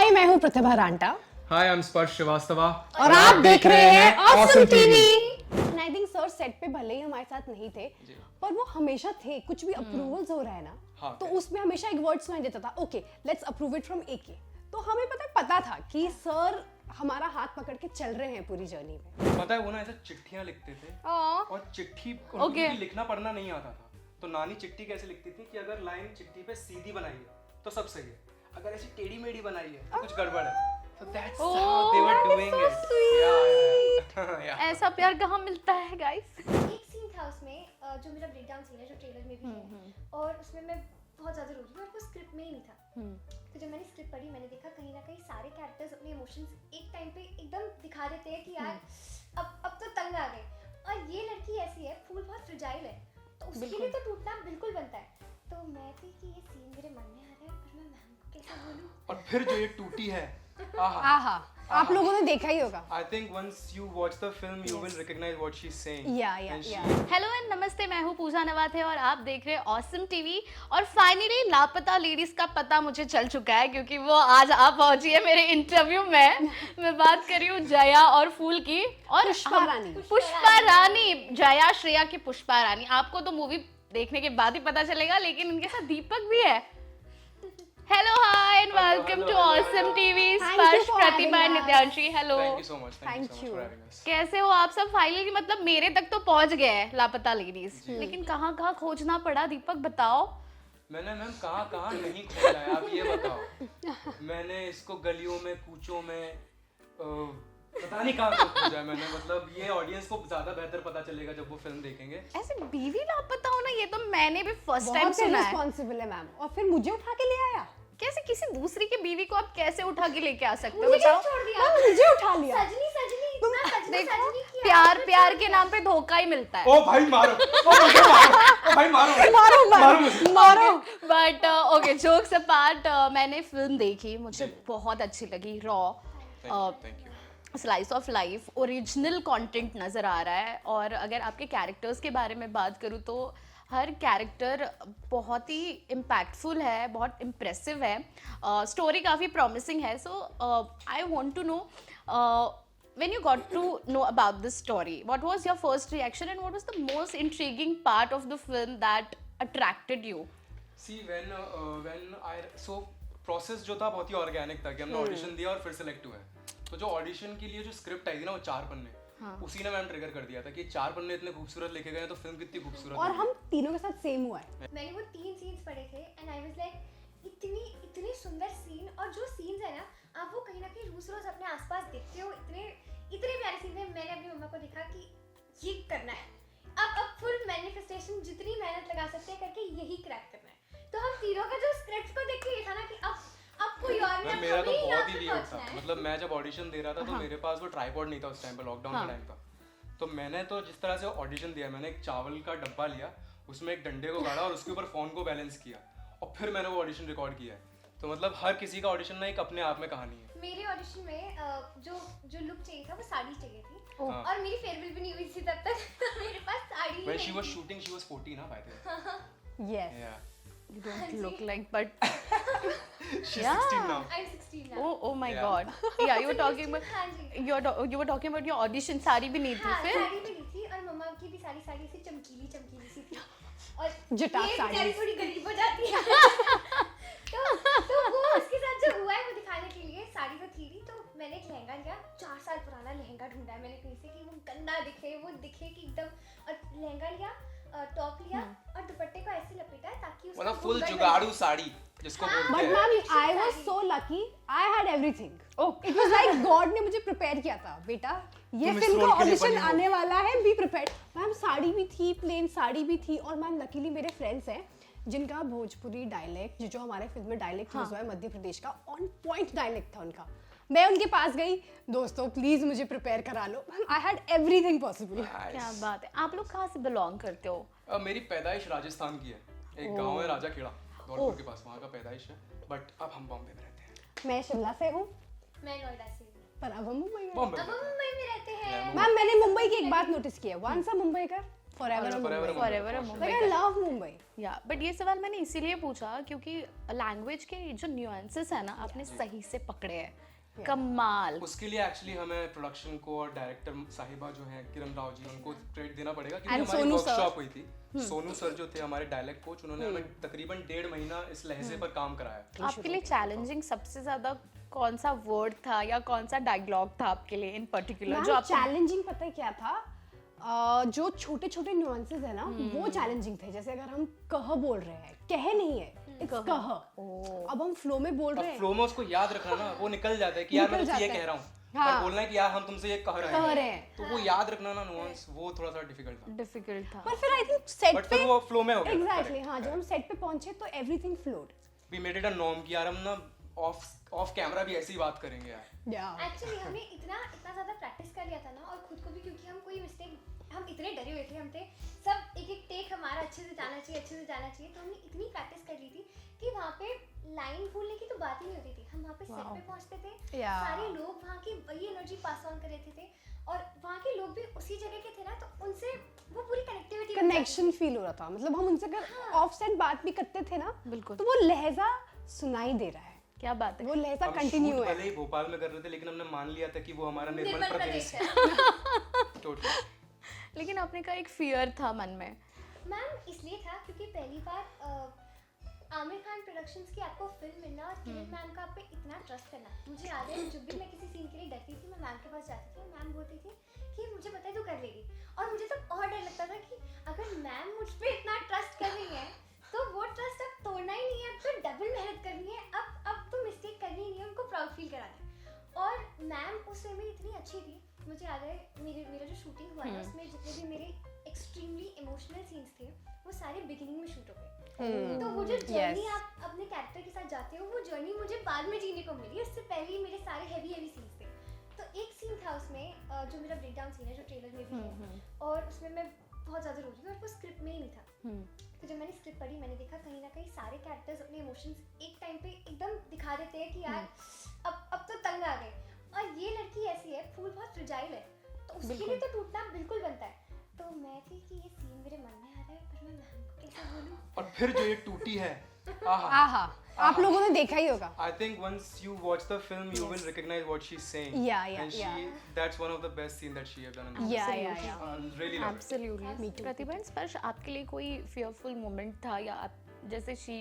हाय, मैं हूँ प्रतिभा रांटा हाय, I am स्पर्श श्रीवास्तवा और आप देख रहे हैं awesome TV. I think sir set पे भले ही हमारे साथ नहीं थे, पर वो हमेशा थे। कुछ भी अप्रूवल्स हो रहा है ना, हाँ, तो उसमें हमेशा एक वर्ड सुनाई देता था, okay let's approve it from AK. तो हमें पता था कि सर हमारा हाथ पकड़ के चल रहे हैं पूरी जर्नी में। पता है वो ना ऐसे चिट्ठियां लिखते थे और चिट्ठी उनको भी लिखना पढ़ना नहीं आता था, तो नानी चिट्ठी कैसे लिखती थी कि अगर लाइन चिट्ठी पे सीधी बनाई है तो सब सही है, अगर ऐसी टेढ़ी मेढ़ी बनाई है तो कुछ गड़बड़ है। So that's how they were doing it. Yeah. ऐसा प्यार कहाँ मिलता है गाइस? एक सीन था उसमें जो मेरा ब्रेकडाउन सीन है, जो ट्रेलर में भी है, और उसमें मैं बहुत ज़्यादा रो रही थी और वो स्क्रिप्ट में ही नहीं था। तो जब मैंने स्क्रिप्ट पढ़ी, मैंने देखा कहीं ना कहीं सारे कैरेक्टर्स अपने इमोशंस एक टाइम पे एकदम दिखा देते हैं कि यार अब तो तंग आ गए, और ये लड़की ऐसी है, फूल बहुत फ्रिजाइल है, तो उसके लिए तो टूटना बिल्कुल बनता है। तो मैं थी कि ये सीन मेरे मन में आ रहा है, पर मैं मैम को कैसे बोलूं। और फिर जो ये टूटी है, आहा, आप लोगों ने देखा ही होगा। I think once you watch the film, you will recognize what she's saying. Yeah. Hello and नमस्ते, मैं हूँ पूजा नवाथे और आप देख रहे हैं ऑसम टीवी। और फाइनली लापता लेडीज का पता मुझे चल चुका है, क्योंकि वो आज आ पहुंची है मेरे इंटरव्यू में। मैं बात कर रही हूँ जया और फूल की, और पुष्पा रानी। जया श्रेया की पुष्पा रानी। आपको तो मूवी देखने के बाद ही पता चलेगा, लेकिन इनके साथ दीपक भी है। Hello, hi and welcome to awesome TV. Sparsh, Pratibha, Nityanshi, hello. Thank you so much. Thank you so much for having us. कैसे हो आप सब? फाइनली मतलब मेरे तक तो पहुंच गए हैं लापता लेडीज, लेकिन कहाँ खोजना पड़ा? दीपक बताओ। मैंने मैम कहाँ नहीं खोजा है, आप ये बताओ। मैंने इसको गलियों में, कूचों में, पता नहीं कहाँ खोजा है मैंने। मतलब ये ऑडियंस को ज्यादा बेहतर पता चलेगा जब वो फिल्म देखेंगे। ऐसे बीवी लापता होना, ये तो मैंने भी फर्स्ट टाइम बहुत सुना है। रिस्पांसिबल है मैम, और फिर मुझे उठा के ले आया। कैसे किसी दूसरी की बीवी को आप कैसे उठा के लेके आ सकते हो? मुझे बताओ। छोड़ दिया, मुझे उठा लिया। सजनी इतना सजनी देखो, किया। प्यार के नाम पे धोखा ही मिलता है। ओ भाई मारो, ओ भाई मारो। बट ओके, जोक्स अपार्ट, मैंने फिल्म देखी, मुझे बहुत अच्छी लगी। Raw Thank you. Slice of life, original content नज़र आ रहा है। और अगर आपके कैरेक्टर्स के बारे में बात करूँ तो हर कैरेक्टर बहुत ही इम्पैक्टफुल है, बहुत इम्प्रेसिव है। स्टोरी काफ़ी प्रॉमिसिंग है। So I want to know, when you got to know about this story, what was your first reaction and what was the most intriguing part of the film that attracted you? See, when I so process जो था बहुत ही organic था कि हमने audition दिया और फिर select हुए। तो जो ऑडिशन के लिए जो स्क्रिप्ट आई थी ना, वो 4 पन्ने, उसी ने मैम ट्रिगर कर दिया था कि 4 पन्ने इतने खूबसूरत लिखे गए हैं, तो फिल्म कितनी खूबसूरत और हम तीनों के साथ सेम हुआ है। मैंने वो 3 सीन्स पढ़े थे एंड आई वाज लाइक इतनी सुंदर सीन, और जो सीन्स है ना, आप वो कहीं ना कहीं रोज अपने आसपास देखते हो। इतने प्यारे सीन है। मैंने अपनी मम्मा को देखा कि ये करना है, अब फुल मैनिफेस्टेशन, जितनी मेहनत लगा सकते हैं करके यही क्रैक करना है। तो हम तीनों का जो स्क्रिप्ट को देख के ये था ना कि अब कोई और नहीं, मेरा तो हमें यहाँ बहुत ही पे वियर्ड पहुंचना था। है। मतलब मैं जब ऑडिशन दे रहा था तो मेरे पास वो ट्राइपॉड नहीं था उस टाइम पे, लॉकडाउन का टाइम था। तो मैंने तो जिस तरह से ऑडिशन दिया, मैंने एक चावल का डब्बा लिया, उसमें एक डंडे को गाड़ा और उसके ऊपर फोन को बैलेंस किया, और फिर मैंने वो ऑडिशन रिकॉर्ड किया है। तो मतलब हर किसी का ऑडिशन ना एक अपने आप में कहानी है। मेरे ऑडिशन में जो लुक चाहिए था, वो साड़ी चाहिए थी, और मेरी फेयरवेल भी नहीं हुई थी तब तक, तो मेरे पास साड़ी ही When नहीं she was थी। shooting, she was 14 ना, by the way. Yes Yeah. You don't look like, but She's Yeah. 16 now. I'm 16 now. oh my Yeah. god, yeah, you were talking about हाँ जी। you were talking about your audition. Sari भी नहीं थी हाँ, फिर? साड़ी भी नहीं थी, और मम्मा की भी साड़ी ऐसी चमकीली सी थी, और जटाक ये साड़ी। बेचारी थोड़ी गरीब हो जाती है। तो वो उसके साथ जो हुआ है वो दिखाने के लिए साड़ी तो थी नहीं, तो मैंने एक लहंगा लिया, 4 साल पुराना लहंगा ढूंढा है मैंने कहीं से कि वो गंदा दिखे, वो दिखे कि एकदम, और लहंगा लिया, टॉप लिया, और दुपट्टे को ऐसे लपेटा ताकि उसका मतलब फुल घूंघट जुगाड़ू साड़ी जिसको हाँ, बोलते बट हैं। Ma'am I was so lucky, I had everything. It was like God ने मुझे प्रिपेयर किया था, बेटा ये तुम इस फिल्म का रोल के लिए ऑडिशन बनी हो। आने वाला है, बी प्रिपेयर्ड। मैम साड़ी भी थी, प्लेन साड़ी भी थी, और मैम लकीली मेरे फ्रेंड्स हैं जिनका भोजपुरी डायलेक्ट, जो हमारे फिल्म में डायलेक्ट यूज हुआ है मध्य प्रदेश का, ऑन पॉइंट डायलेक्ट था उनका। मैं उनके पास गई, दोस्तों प्लीज मुझे प्रिपेयर करा लो। I had everything possible. क्या बात है। आप लोग कहाँ से बिलोंग करते हो? मेरी पैदाइश राजस्थान की है, एक गांव है राजाखेड़ा, धौलपुर के पास, वहाँ का पैदाइश है, बट अब हम बॉम्बे में रहते हैं। मैं शिमला से हूँ, मैं नोएडा से हूँ। पर अब हम मुंबई में। बॉम्बे अब हम मुंबई में रहते हैं। मैम मैंने मुंबई की एक बात नोटिस की है, वंस अ मुंबई का Forever a Mumbai. Forever a Mumbai. Like I love Mumbai. या बट ये सवाल मैंने इसीलिए पूछा क्योंकि लैंग्वेज के जो न्यूएंसेस है ना आपने सही से पकड़े हैं. कमाल. उसके लिए एक्चुअली हमें प्रोडक्शन को और डायरेक्टर साहिबा जो हैं किरण राव जी उनको क्रेडिट देना पड़ेगा क्योंकि And हमारी सोनू sir. वर्कशॉप हुई थी. सोनू सर जो थे हमारे डायलेक्ट कोच उन्होंने हमें तकरीबन 1.5 महीना इस लहजे पर काम कराया. आपके लिए चैलेंजिंग सबसे ज्यादा कौन सा वर्ड था या कौन सा डायलॉग था आपके लिए इन पर्टिकुलर जो मैम आपको चैलेंजिंग पता है क्या था? जो छोटे छोटे नुआंसेस है ना वो चैलेंजिंग थे. जैसे अगर हम कह बोल रहे हैं, कह नहीं है, इट्स कह. अब हम फ्लो में बोल रहे अब हैं, फ्लो में उसको याद रखना ना वो निकल जाता है कि यार मैं निकल तुमसे ये जाता कह है. रहा हूँ हाँ. पर बोलना है कि यार हम तुमसे ये कह कह रहे रहे हैं हैं. तो वो याद रखना ना नुआंस वो थोड़ा सा डिफिकल्ट था. डिफिकल्ट था. पर फिर आई थिंक सेट बट पे फिर वो फ्लो में हो गया. एग्जैक्टली हाँ जब हम सेट पे पहुंचे तो everything flowed. We made it a norm कि यार हम ना ऑफ कैमरा भी ऐसे ही बात करेंगे यार. या एक्चुअली हमने इतना ज़्यादा प्रैक्टिस कर लिया था ना और खुद को भी क्योंकि हम कोई मिस्टेक हम इतने डरे हुए थे हम थे सब एक एक टेक हमारा अच्छे से जाना चाहिए तो हमने इतनी प्रैक्टिस कर ली थी कि वहाँ पे लाइन भूलने की तो बात ही नहीं होती थी. हम वहाँ पे सेट पे पहुँचते थे Yeah. सारे लोग वहाँ की वही एनर्जी पास ऑन कर रहे थे और वहाँ के लोग भी उसी जगह के थे ना तो उनसे वो पूरी कनेक्टिविटी कनेक्शन फील हो रहा था. मतलब हम उनसे अगर ऑफ सेट बात भी करते थे ना बिल्कुल. तो वो लहजा सुनाई दे रहा है. क्या बात है. वो लहजा हम कंटिन्यू शूट है. भले ही भोपाल में कर रहे थे लेकिन हमने मान लिया था कि वो हमारा निर्मल निर्मल प्रदेश प्रदेश है. है. टोटली. लेकिन आपने का एक फियर था मन में. मैम इसलिए था क्योंकि पहली बार आमिर खान प्रोडक्शंस की आपको फिल्म मिलना और किरण मैम का आप पे इतना ट्रस्ट करना. मुझे याद है जब भी मैं किसी सीन के लिए डरती थी मैं मैम के पास जाती थी मैम बोलती थी कि मुझे पता है तू कर लेगी और मुझे तो और डर लगता था कि अगर मैम मुझ पे इतना ट्रस्ट कर रही है तो वो ट्रस्ट अब तोड़ना ही नहीं है. अब तो डबल मेहनत करनी है. अब तो मिस्टेक करनी नहीं है. उनको प्राउड फील कराना है. और मैम उस वे में इतनी अच्छी थी. मुझे याद है मेरा जो शूटिंग हुआ था उसमें जितने भी मेरे एक्सट्रीमली इमोशनल सीन्स थे वो सारे बिगिनिंग में शूट हो गए. तो वो जो जर्नी yes. आप अपने कैरेक्टर के साथ जाते हो वो जर्नी मुझे बाद में जीने को मिली. उससे पहले ही मेरे सारे हेवी सीन्स थे. तो एक सीन था उसमें जो मेरा ब्रेकडाउन सीन है जो ट्रेलर में भी है और उसमें मैं बहुत ज़्यादा रो रही थी और वो स्क्रिप्ट में ही नहीं था. तो जब मैंने स्क्रिप्ट पढ़ी मैंने देखा कहीं ना कहीं सारे कैरेक्टर्स अपने इमोशंस एक टाइम पे एकदम दिखा देते हैं कि यार अब तो तंग आ गए. और ये लड़की ऐसी है फूल बहुत फ्रिजाइल है तो उसके लिए तो टूटना बिल्कुल बनता है. तो मैं थी कि ये सीन मेरे मन में आ रहा है पर मैं मैम को कैसे बोलूं. और फिर जो ये टूटी है आहा. आहा आप लोगों ने देखा ही होगा. I think once you watch the film, you will recognize what she's saying. Yeah, And yeah. that's one of the best scenes that she have done in the Yeah, film. yeah, yeah. Really love it. Absolutely. Pratibha and स्पर्श आपके लिए कोई fearful moment था या आप जैसे she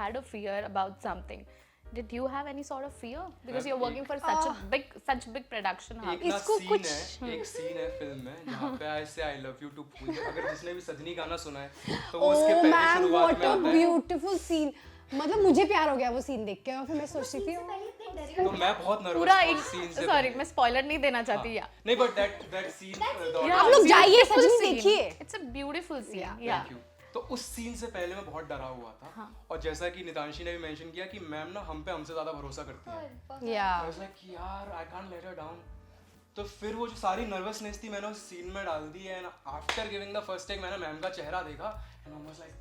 had a fear about something. Did you have any sort of fear because you're working for such big production house? एक ना इसको scene कुछ- है, एक scene है फिल्म में जहाँ पे I say I love you to भूल जाए. अगर जिसने भी सजनी गाना सुना है तो वो उसके Oh पहले मैम शुरुआत व्हाट में अ आता है. Beautiful scene. मतलब मुझे प्यार हो गया वो सीन देख के और फिर मैं सोचती थी पहले इतने डरे तो मैं बहुत नर्वस पूरा था एक उस scene से सॉरी पहले. मैं स्पॉइलर नहीं देना चाहती या नहीं but that scene आप लोग जाइए सजनी देखिए. इट्स अ ब्यूटीफुल सीन या Thank you. तो उस सीन से पहले मैं बहुत डरा हुआ था और जैसा कि नितांशी ने भी मेंशन किया कि मैम ना हम पे हमसे ज्यादा भरोसा करती है. या I was like कि यार I can't let her down. तो फिर वो जो सारी नर्वसनेस थी मैंने उस सीन में डाल दी है. After giving the first take मैंने मैम का चेहरा देखा and I was like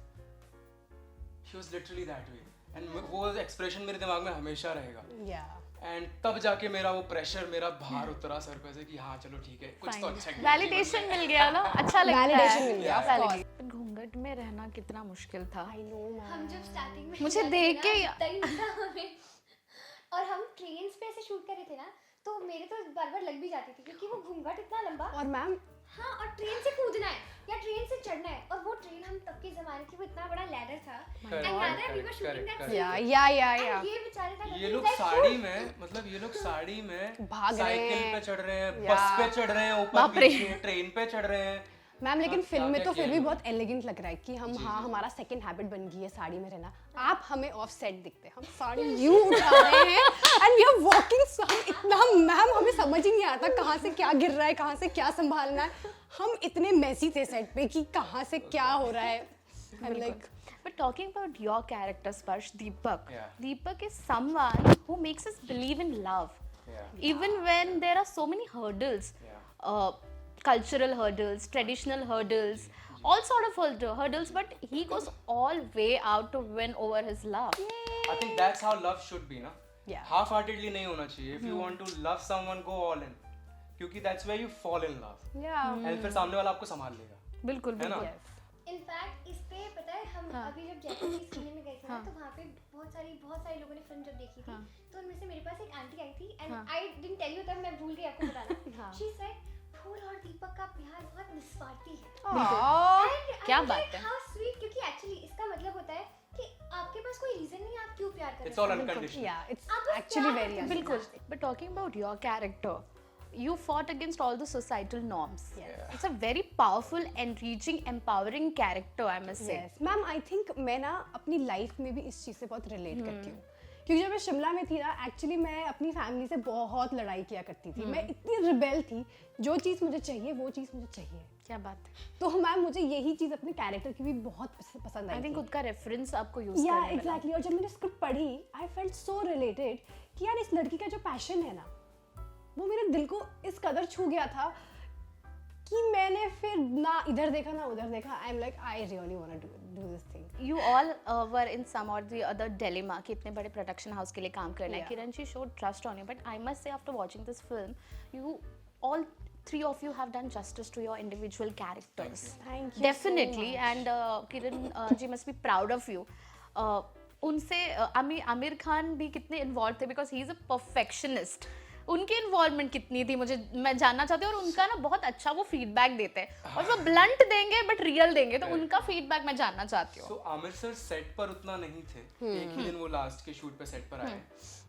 she was literally that way and वो एक्सप्रेशन मेरे दिमाग में हमेशा रहेगा. या एंड तब जाके मेरा वो प्रेशर मेरा भार उतरा सर पे से कि हाँ चलो ठीक है कुछ तो अच्छा किया. वैलिडेशन मिल गया ना अच्छा लगता है Validation मिल गया, of course. Validation. घूंघट में रहना कितना मुश्किल था. आई नो हम जब स्टार्टिंग में मुझे जाते देख ना, के तंग था हमें. और हम ट्रेन्स पे ऐसे शूट कर रहे थे ना तो मेरे तो बार लग भी जाती थी क्योंकि वो घूंघट इतना लंबा. और मैम हाँ और ट्रेन से कूदना है या ट्रेन से चढ़ना है और वो ट्रेन हम तब के जमाने की वो इतना बड़ा लैडर था. Correct, And याद है we were correct, shooting correct, that correct. scene. या And ये बेचारे था ये लोग साड़ी में मतलब ये लोग साड़ी में भाग रहे साइकिल हैं. पे चढ़ रहे हैं या. बस पे चढ़ रहे हैं ऊपर बाप रे. पीछे ट्रेन पे चढ़ रहे हैं. मैम लेकिन हाँ, फिल्म में क्या तो क्या फिर भी किया बहुत एलिगेंट लग रहा है कि हम हाँ हमारा सेकंड हैबिट बन गई है साड़ी में रहना. आप हमें ऑफ सेट दिखते हैं हम साड़ी यूं उठा रहे हैं एंड वी आर वॉकिंग. हम इतना मैम हमें समझ ही नहीं आता कहाँ से क्या गिर रहा है कहाँ से क्या संभालना है. हम इतने मेसी थे सेट पे कि कहाँ से क्या हो रहा है. आई am like But talking about your character, Sparsh, Deepak. Yeah. Deepak is someone who makes us believe in love. Yeah. Even when there are so many hurdles, cultural hurdles, traditional hurdles, all sort of hurdles, but he goes all way out to win over his love. I think that's how love should be ना. Yeah. Half-heartedly नहीं होना चाहिए. If you want to love someone, go all in. क्योंकि that's where you fall in love. या And फिर सामने वाला आपको संभाल लेगा. बिल्कुल है ना? बिल्कुल इनफैक्ट इस पे पता है हम अभी जब जयपुर की स्क्रीनिंग में गए थे ना, तो वहाँ पे बहुत सारे लोगों ने फिल्म जब देखी थी, तो उनमें से मेरे पास एक आंटी आई थी and I didn't tell you तब, मैं भूल गई आपको बताना। शी सेड फूल और दीपक का प्यार बहुत निस्वार्थी है। बिल्कुल। क्या बात है। हाउ स्वीट, क्योंकि एक्चुअली इसका मतलब होता है कि आपके पास कोई रीजन नहीं है आप क्यों प्यार कर रहे इट्स ऑल अनकंडीशनल। या इट्स आप बस एक्चुअली प्यार वेरी करते बिल्कुल but talking about your character you fought against all the societal norms. It's a very powerful, enriching, empowering character, I must say. Yes ma'am, I think मैं ना अपनी life में भी इस चीज़ से बहुत रिलेट करती हूँ, क्योंकि जब मैं शिमला में थी ना, एक्चुअली मैं अपनी फैमिली से बहुत लड़ाई किया करती थी। मैं इतनी रिबेल थी, जो चीज़ मुझे चाहिए वो चीज़ मुझे चाहिए। क्या बात है। तो मैम मुझे यही चीज़ अपने कैरेक्टर की भी बहुत पसंद आई आई थिंक थी। खुद का रेफरेंस आपको यूज या करने मिला। एग्जैक्टली। और जब मैंने स्क्रिप्ट पढ़ी, आई फेल्ट सो रिलेटेड कि यार इस लड़की का जो पैशन है ना, वो मेरे दिल को इस कदर छू गया था कि मैंने फिर ना इधर देखा ना उधर देखा। I am like I really want to do this thing. You all were in some or the other dilemma कि इतने बड़े प्रोडक्शन हाउस के लिए काम करना है। Yeah. Kiran ji showed trust on you, but I must say after watching this film, you all three of you have done justice to your individual characters. Thank you Definitely, so much. and Kiran ji must be proud of you. उनसे आमिर खान भी कितने involve थे because he is a perfectionist. उनकी involvement कितनी थी मैं जानना चाहती हूँ। और उनका ना बहुत अच्छा वो फीडबैक देते हैं और वो ब्लंट देंगे बट रियल देंगे, तो उनका फीडबैक मैं जानना चाहती हूँ। तो आमिर सर सेट पर उतना नहीं थे, एक ही दिन वो लास्ट के शूट पे सेट पर आए,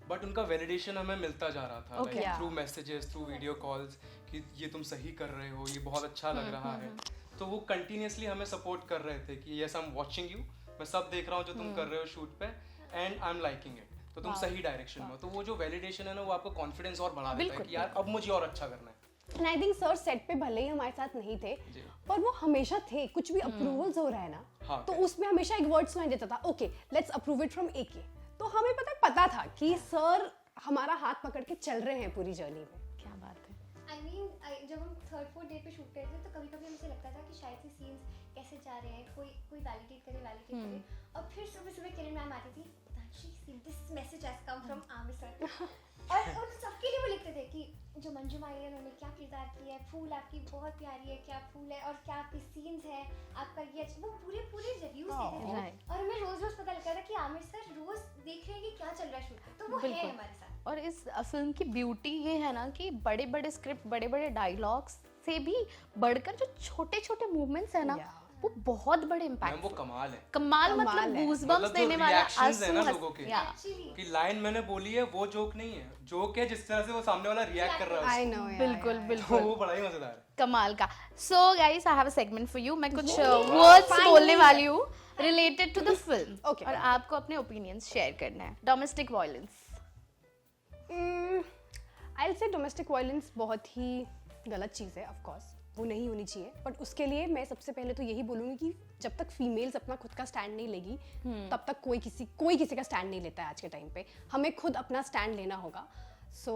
बट उनका वैलिडेशन हमें मिलता जा रहा था Okay. Through messages, through video calls कि ये तुम सही कर रहे हो, ये बहुत अच्छा लग रहा है। तो वो कंटिन्यूअसली हमें सपोर्ट कर रहे थे कि yes I am watching you, मैं सब देख रहा हूँ जो तुम कर रहे हो शूट पे and I am liking it, तो तुम सही डायरेक्शन में हो। तो वो जो वैलिडेशन है ना, वो आपको कॉन्फिडेंस और बढ़ा देता है कि यार अब मुझे और अच्छा करना है। And I think sir set पे भले ही हमारे साथ नहीं थे, जी। पर वो हमेशा थे। कुछ भी अप्रूवल्स हो रहा है ना, हाँ, तो correct. उसमें हमेशा एक वर्ड सुनाई देता था, okay let's approve it from AK. तो हमें पता था कि सर हमारा हाथ पकड़ के चल रहे हैं पूरी जर्नी में। क्या बात है। आई मीन जब हम 3rd-4th डे पे शूट करते थे, तो कभी कभी हमें लगता था कि शायद से सीन्स कैसे जा रहे हैं, कोई वैलिडेट करे। और फिर सुबह किरण मैम आती थी, this message has come from Aamir sir. और सबके लिए वो लिखते थे कि जो मंजू माई है उन्होंने क्या किरदार किया है, फूल आपकी बहुत प्यारी है, क्या फूल है और क्या आपके सीन्स हैं, आपका ये वो पूरे रिव्यूज देते थे। right. और हमें रोज पता लगता था कि आमिर सर रोज देख रहे हैं कि क्या चल रहा है शूट पे, तो वो है हमारे साथ। और इस फिल्म की ब्यूटी ये है ना कि बड़े बड़े स्क्रिप्ट, बड़े बड़े डायलॉग्स से भी बढ़कर जो छोटे छोटे मूवमेंट्स है ना, Yeah. वो बहुत बड़े मैम इम्पैक्ट वो कमाल है। कमाल कमाल मतलब है। गूज़बम्प्स मतलब जो देने वाला reactions है ना आंसू लोगों के। Yeah. एक्चुअली कि लाइन मैंने बोली है वो जोक नहीं है, जोक है जिस तरह से वो सामने वाला रिएक्ट कर रहा है आई उसको। नो बिल्कुल तो बिल्कुल वो बड़ा ही मजेदार है। कमाल का। So guys I have a segment for you. मैं कुछ वर्ड्स बोलने वाली हूँ related to the film, Okay. और आपको अपने ओपिनियंस शेयर करना है। Domestic violence. I will say domestic violence बहुत ही गलत चीज़ है, ऑफ कोर्स वो नहीं होनी चाहिए। बट उसके लिए मैं सबसे पहले तो यही बोलूँगी कि जब तक फीमेल्स अपना खुद का स्टैंड नहीं लेगी, तब तक कोई किसी का स्टैंड नहीं लेता है। आज के टाइम पे हमें खुद अपना स्टैंड लेना होगा। सो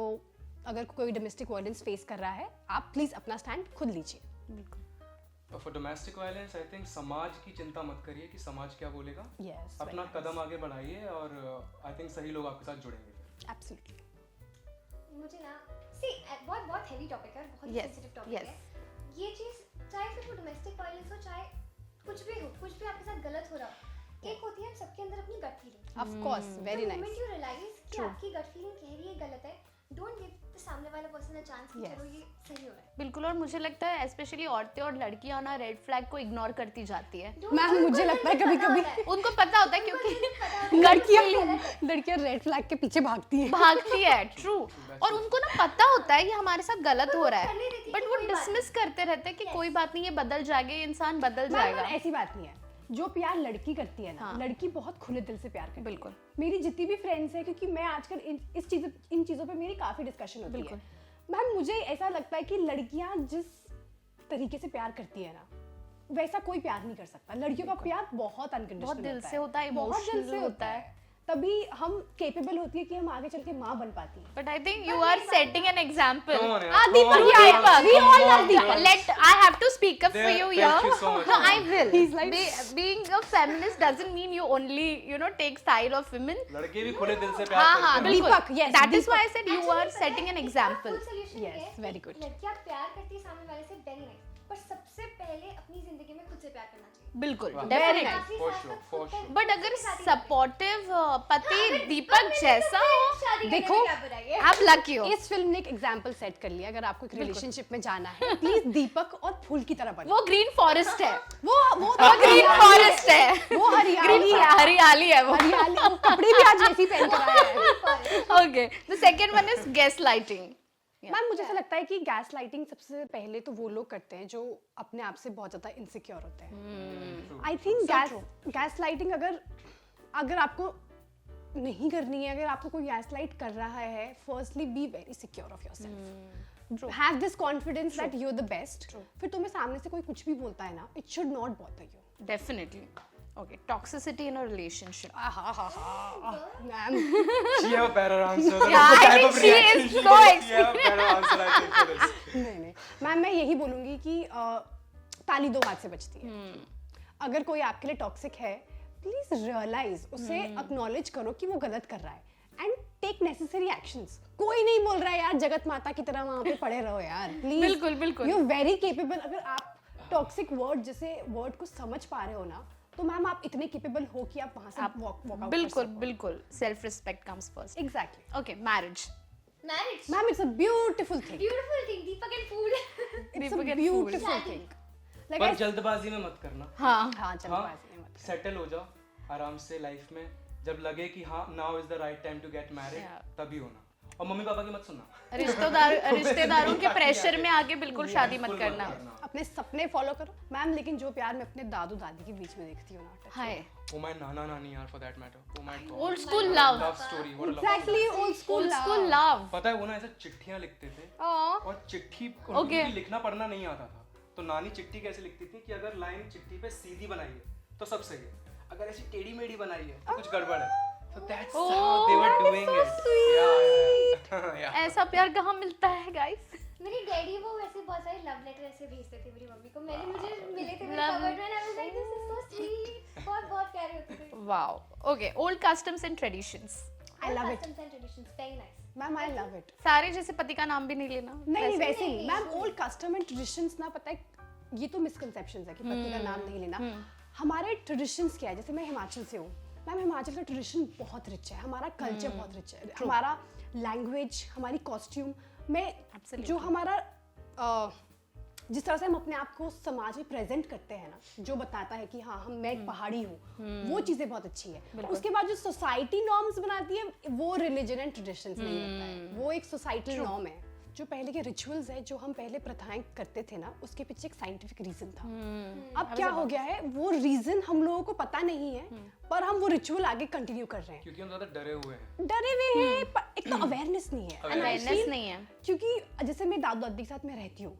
अगर कोई डोमेस्टिक वायलेंस फेस कर रहा है, आप प्लीज़ अपना स्टैंड खुद लीजिए। तो for domestic violence I think समाज की चिंता मत करिए कि समाज क्या बोलेगा। Yes, अपना कदम आगे बढ़ाइए और आई थिंक सही लोग आपके साथ जुड़ेंगे। एब्सोल्युटली। मुझे ना बहुत हेवी टॉपिक है, बहुत Yes, सेंसिटिव टॉपिक yes. है। ये चीज चाहे फिर वो डोमेस्टिक वायलेंस हो, चाहे कुछ भी आपके साथ गलत हो रहा हो, एक होती है सबके अंदर अपनी gut feeling. Of course very moment nice. You realize कि आपकी गट फीलिंग कह रही है गलत है, डोंट गिव द सामने वाला पर्सन अ चांस कि Yes. चलो ये सही हो रहा है। बिल्कुल। और मुझे लगता है स्पेशली औरतें और लड़कियां ना रेड फ्लैग को इग्नोर करती जाती है। मैम मुझे लगता है कभी-कभी उनको पता होता है क्योंकि लड़कियां रेड फ्लैग के पीछे भागती हैं। भागती है। ट्रू। और उनको ना पता होता है ये हमारे साथ गलत हो रहा है, करने देती है बट कि वो कोई बात डिसमिस करते रहते हैं कि कोई बात नहीं, ये बदल जाएगा, ये इंसान बदल मैम, जाएगा। ऐसी बात नहीं है। जो प्यार लड़की करती है ना, हाँ। लड़की बहुत खुले दिल से प्यार करती है। बिल्कुल। मेरी जितनी भी फ्रेंड्स हैं, क्योंकि मैं आजकल इन चीज़ों पे मेरी काफ़ी डिस्कशन होती है। मैम मुझे ऐसा लगता है कि लड़कियां जिस तरीके से प्यार करती है ना, वैसा कोई प्यार नहीं कर सकता। लड़कियों का प्यार बहुत अनकंडीशनल बहुत दिल से होता है, बहुत दिल इमोशनल से होता है। तभी हम केपेबल होती है कि हम आगे चल के माँ बन पाती हैं। But I think you are setting an example. Come on, yaar. Ah, Come Deepak, on, yeah, Deepak. we all Come love on, Deepak. girls. I have to speak up for There, you thank here. you so much. No, I will. He's like- Being a feminist doesn't mean you only, take side of women. लड़के भी खुले दिल से प्यार हाँ करते हाँ हैं। बिल्कुल। Deepak, yes, That is Deepak. why I said you are setting an example. Solution Yes, very good. लड़कियां प्यार करती है सामने वाले से, वेरी नाइस, पर सबसे पहले अपनी जिंदगी में खुद से प्यार करना चाहिए। बिल्कुल वाह। डेफिनेटली। आखिरी For सांस sure, तक for खुद पे- sure. बट खुद अगर के साथ ही करना सपोर्टिव पति चाहिए। दीपक हाँ, जैसा हो, शादी करने देखो, में क्या बुराई है? आप लकी हो। इस फिल्म ने एक एग्जाम्पल सेट कर लिया। अगर आपको एक रिलेशनशिप में जाना है, प्लीज दीपक और फूल की तरह बनो। वो ग्रीन फॉरेस्ट है, वो वो ग्रीन फॉरेस्ट है, वो हरियाली ग्रीन है, हरियाली है वो। हरियाली। वो कपड़े भी आज जैसी पहन कर आया है। Okay, the second one is gas lighting. Ma'am मुझे ऐसा लगता है कि गैस लाइटिंग सबसे पहले तो वो लोग करते हैं जो अपने आप से बहुत ज्यादा इनसिक्योर होते हैं। आई थिंक गैस लाइटिंग अगर आपको नहीं करनी है, अगर आपको कोई गैस लाइट कर रहा है, firstly be very secure of yourself, have this confidence that you are the best. फिर तुम्हें सामने से कोई कुछ भी बोलता है ना, it should not bother you. Definitely. Okay, toxicity in a relationship. Ma'am She have a better answer. Yeah, The I type think of she reaction is she so gives, she have a better answer, I think, for this. नहीं ma'am, मैं यही बोलूंगी कि ताली दो हाथ से बचती है। अगर कोई आपके लिए टॉक्सिक है, प्लीज रियलाइज, उसे एक्नॉलेज करो कि वो गलत कर रहा है एंड टेक नेसेसरी एक्शंस। कोई नहीं बोल रहा है यार जगत माता की तरह वहां पे पड़े रहो यार, प्लीज। बिल्कुल, बिल्कुल। You are very capable. अगर आप टॉक्सिक वर्ड जैसे वर्ड को समझ पा रहे हो ना, तो मैम आप इतने केपेबल हो कि आप वहां से वॉक आउट। बिल्कुल बिल्कुल, self respect comes first. Exactly okay, marriage. Marriage. Ma'am, it's a beautiful thing. Beautiful thing, Deepak and food. It's a Deepak and food. Beautiful thing. पर जल्दबाजी में मत करना। हाँ, हाँ जल्दबाजी में मत। सेटल हो जाओ आराम से लाइफ में। जब लगे कि हाँ now is the right time to get married, Yeah. तभी होना। और मम्मी पापा की मत सुनना। रिश्तेदारों के प्रेशर में आके बिल्कुल शादी मत बिल्कुल करना। अपने सपने फॉलो करो मैम, लेकिन जो प्यार मैं अपने दादू दादी के बीच में देखती हूँ ना, हाय, Oh my नाना नानी यार, for that matter. Oh my god. Old school love. Love story. What a love exactly story. Old school old school love. पता है वो ना ऐसे चिट्ठियां लिखते थे और चिट्ठी Okay. उनको भी लिखना पढ़ना नहीं आता था। तो नानी चिट्ठी कैसे लिखती थी कि अगर लाइन चिट्ठी पे सीधी बनाई है तो सब सही है, अगर ऐसी टेढ़ी मेढ़ी बनाई है तो कुछ गड़बड़ है। So that's how they were doing it. Yeah. ऐसा प्यार कहाँ मिलता है गाइस? मेरे डैडी वो वैसे बहुत सारे लव लेटर ऐसे भेजते थे मेरी मम्मी को। मैंने मुझे मिले थे मेरे Love- कबर्ड में, and I was like, this is so sweet. बहुत बहुत प्यारे होते थे। Wow. Okay, old customs and traditions. I love it Customs and traditions, very nice. Ma'am, I love it. सारे जैसे पति का नाम भी नहीं लेना। नहीं वैसे? वैसे नहीं ma'am, old custom and traditions ना, पता है ये तो मिसकंसेप्शंस है कि पति का नाम नहीं लेना। हमारे ट्रेडिशंस क्या है, जैसे मैं हिमाचल से हूँ मैम, हिमाचल का ट्रेडिशन बहुत रिच है, हमारा कल्चर बहुत रिच है, हमारा लैंग्वेज, हमारी कॉस्ट्यूम में Absolutely. जो हमारा जिस तरह से हम अपने आप को समाज में प्रेजेंट करते हैं ना, जो बताता है कि हाँ मैं एक पहाड़ी हूँ, वो चीजें बहुत अच्छी है। उसके बाद जो सोसाइटी नॉर्म्स बनाती है, वो रिलीजन एंड ट्रेडिशंस नहीं होता है, वो एक सोसाइटल नॉर्म है। जो पहले के रिचुअल्स है, जो हम पहले प्रथाएं करते थे ना, उसके पीछे एक साइंटिफिक रीजन था। अब क्या हो गया है, वो रीजन हम लोगों को पता नहीं है, पर हम वो रिचुअल आगे कंटिन्यू कर रहे हैं। क्योंकि हम ज्यादा डरे हुए हैं। डरे हुए हैं, पर एक तो अवेयरनेस नहीं है। And I Awareness feel- नहीं है। क्योंकि जैसे मैं दादू दादी के साथ मैं रहती हूँ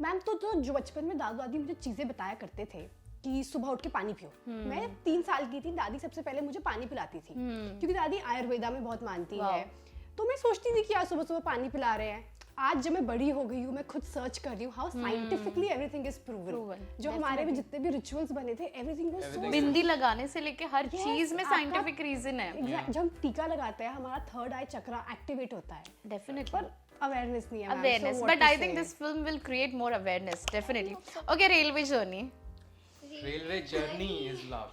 मैम, तो जो बचपन में दादू दादी मुझे चीजें बताया करते थे कि सुबह उठ के पानी पियो। मैं 3 साल की थी, दादी सबसे पहले मुझे पानी पिलाती थी, क्योंकि दादी आयुर्वेदा में बहुत मानती है। तो मैं सोचती थी कि यार सुबह सुबह पानी पिला रहे हैं। आज जब मैं बड़ी हो गई हूँ, मैं खुद सर्च कर रही हूँ how scientifically everything is proven. जो हमारे में जितने भी रिचुअल्स बने थे, एवरीथिंग वाज सो बिंदी लगाने से लेके हर चीज में आपका- साइंटिफिक रीजन है। एग्जैक्ट। जब हम टीका लगाते हैं, हमारा थर्ड आई चक्रा एक्टिवेट होता है, डेफिनेटली। पर अवेयरनेस नहीं है ma'am, so Awareness, what but to I think say? this film will create more awareness, definitely. Okay, railway journey. Railway journey is love.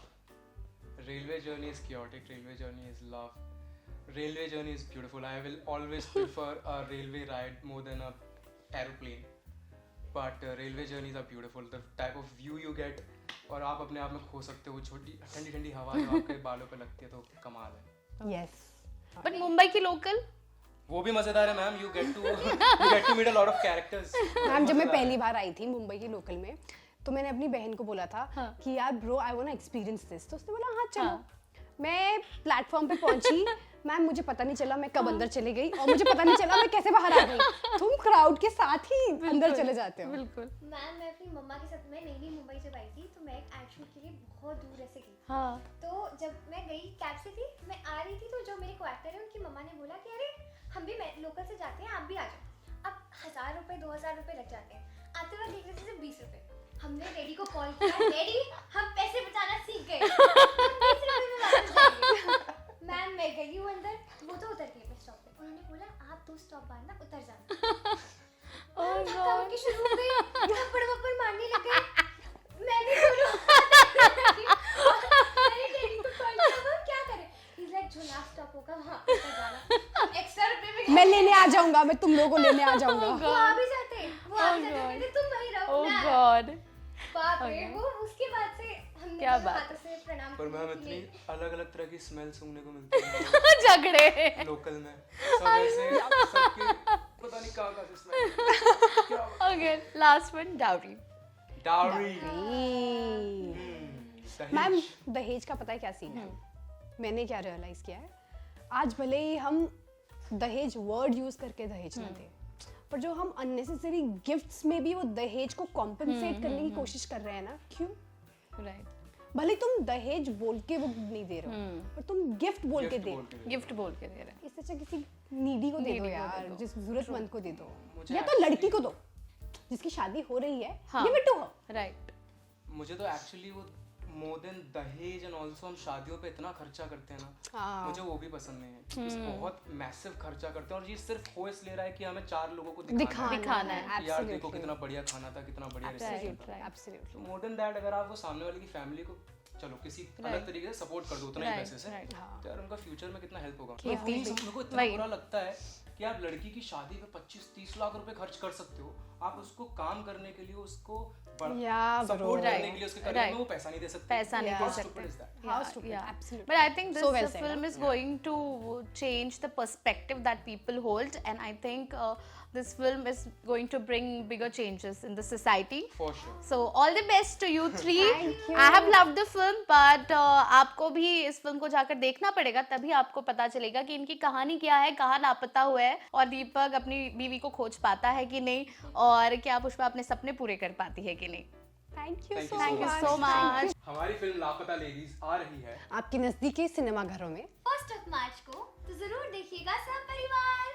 Railway journey is chaotic. Railway journey is love. Railway journey is beautiful. I will always prefer a railway ride more than a aeroplane. But railway journeys are beautiful. The type of view you get, और आप अपने आप में खो सकते हो। छोटी ठंडी ठंडी हवा जब आपके बालों पे लगती है तो कमाल है। Yes. But Mumbai की local? वो भी मजेदार है ma'am. You get to meet a lot of characters. Ma'am, जब मैं पहली बार आई थी मुंबई की लोकल में, तो मैंने अपनी बहन को बोला था कि यार bro I want to experience this. तो उसने बोला हाँ चलो। मैं प्लेटफॉर्म पे पहुंची मैम, मुझे पता नहीं चला मैं कब अंदर चली गई, और मुझे पता नहीं चला मैं कैसे बाहर आ गई। तुम क्राउड के साथ ही अंदर चले जाते हो। बिल्कुल। मैम, मैं अपनी मम्मा के साथ, मैं नई मुंबई जब आई थी तो मैं एक एड शूट के लिए बहुत दूर ऐसे गई। हाँ। तो जब मैं गई कैब से थी, मैं आ रही थी, तो जो मेरे को एक्टर है उनकी मम्मा ने बोला कि अरे हम भी लोकल से जाते हैं, आप भी आ जाओ। अब 1000 रुपए 2000 रुपए लग जाते हैं, आते वक्त देख रहे थे सिर्फ 20 रुपए। हमने डैडी को कॉल किया, डैडी हम पैसे बचाना सीख गए, 20 रुपए में वापस जाएंगे। मैम, मैं गई हूँ अंदर, वो तो उतर गए बस स्टॉप पे। उन्होंने बोला आप 2 स्टॉप बाद ना उतर जाना। धक्का मुक्की शुरू हो गई, थप्पड़ वप्पड़ मारने आ जाऊंगा, मैं तुम लोगों को लेने आ जाऊंगा। वो आ भी जाते, वो आ भी जाते, कहते तुम वहीं रहो, ओह मैं आ- गॉड, बाप रे, वो उसके बाद से हमने क्या दोनों बात हाथों से प्रणाम पर मैम किए। इतनी अलग अलग तरह की स्मेल सूंघने को मिलती है झगड़े। लोकल में, सब ऐसे सबके पता नहीं कहाँ से स्मेल। क्या okay, last one, dowry. Dowry. Ma'am दहेज का पता है क्या सीन है? मैंने क्या रियलाइज किया है, आज भले ही हम दहेज वर्ड यूज करके दहेज ना दें, पर जो हम अननेसेसरी गिफ्ट्स में भी वो दहेज को कॉम्पेंसेट करने की कोशिश कर रहे हैं ना, क्यों? राइट, भले तुम दहेज बोल के वो नहीं दे रहे हो, पर तुम गिफ्ट बोल के दे। गिफ्ट बोल के दे रहे हैं। इससे अच्छा किसी नीडी को दे Needy दो को दे यार, दो। जिस जरूरतमंद को दे दो, मुझे या तो लड़की को दो जिसकी शादी हो रही है, हाँ। Give it to her. Right, मुझे तो एक्चुअली वो मोर देन दहेज एंड ऑल्सो हम शादियों पे इतना खर्चा करते हैं ना, हाँ। मुझे वो भी पसंद नहीं है। इस बहुत मैसिव खर्चा करते हैं और ये सिर्फ हो इसलिए रहा है कि हमें 4 लोगों को दिखाना दिखाना है है। कि यार देखो कितना बढ़िया खाना था, कितना बढ़िया रेस्टोरेंट Right, था। right. Absolutely. More than that अगर आप वो सामने वाले की फैमिली को चलो किसी अलग तरीके से सपोर्ट कर दो उतना ही Right, पैसे से, right. तो यार उनका फ्यूचर में कितना हेल्प होगा। Yeah. मेरे को इतना वही। बुरा लगता है कि आप लड़की की शादी पे 25-30 लाख रुपए खर्च कर सकते हो, आप उसको काम करने के लिए उसको Yeah, bro. सपोर्ट करने Right, के लिए उसके करियर right. में वो पैसा नहीं दे सकते। पैसा नहीं Yeah. दे How सकते। stupid is that? How Yeah, stupid, yeah. absolutely. But I think this So well said, film is going to change the perspective that people hold, and I think this film is going to bring bigger changes in the society. For sure. So all the best to you three. Thank you. I have loved the film, but आपको भी इस film को जाकर देखना पड़ेगा, तभी आपको पता चलेगा कि इनकी कहानी क्या है, कहाँ लापता हुआ है, और दीपक अपनी बीवी को खोज पाता है कि नहीं, और क्या पुष्पा अपने सपने पूरे कर पाती है कि नहीं। Thank you Thank you so much. हमारी फिल्म लापता लेडीज आ रही है आपके नजदीकी सिनेमा घरों में 1 मार्च को, तो जरूर देखिएगा सब परिवार।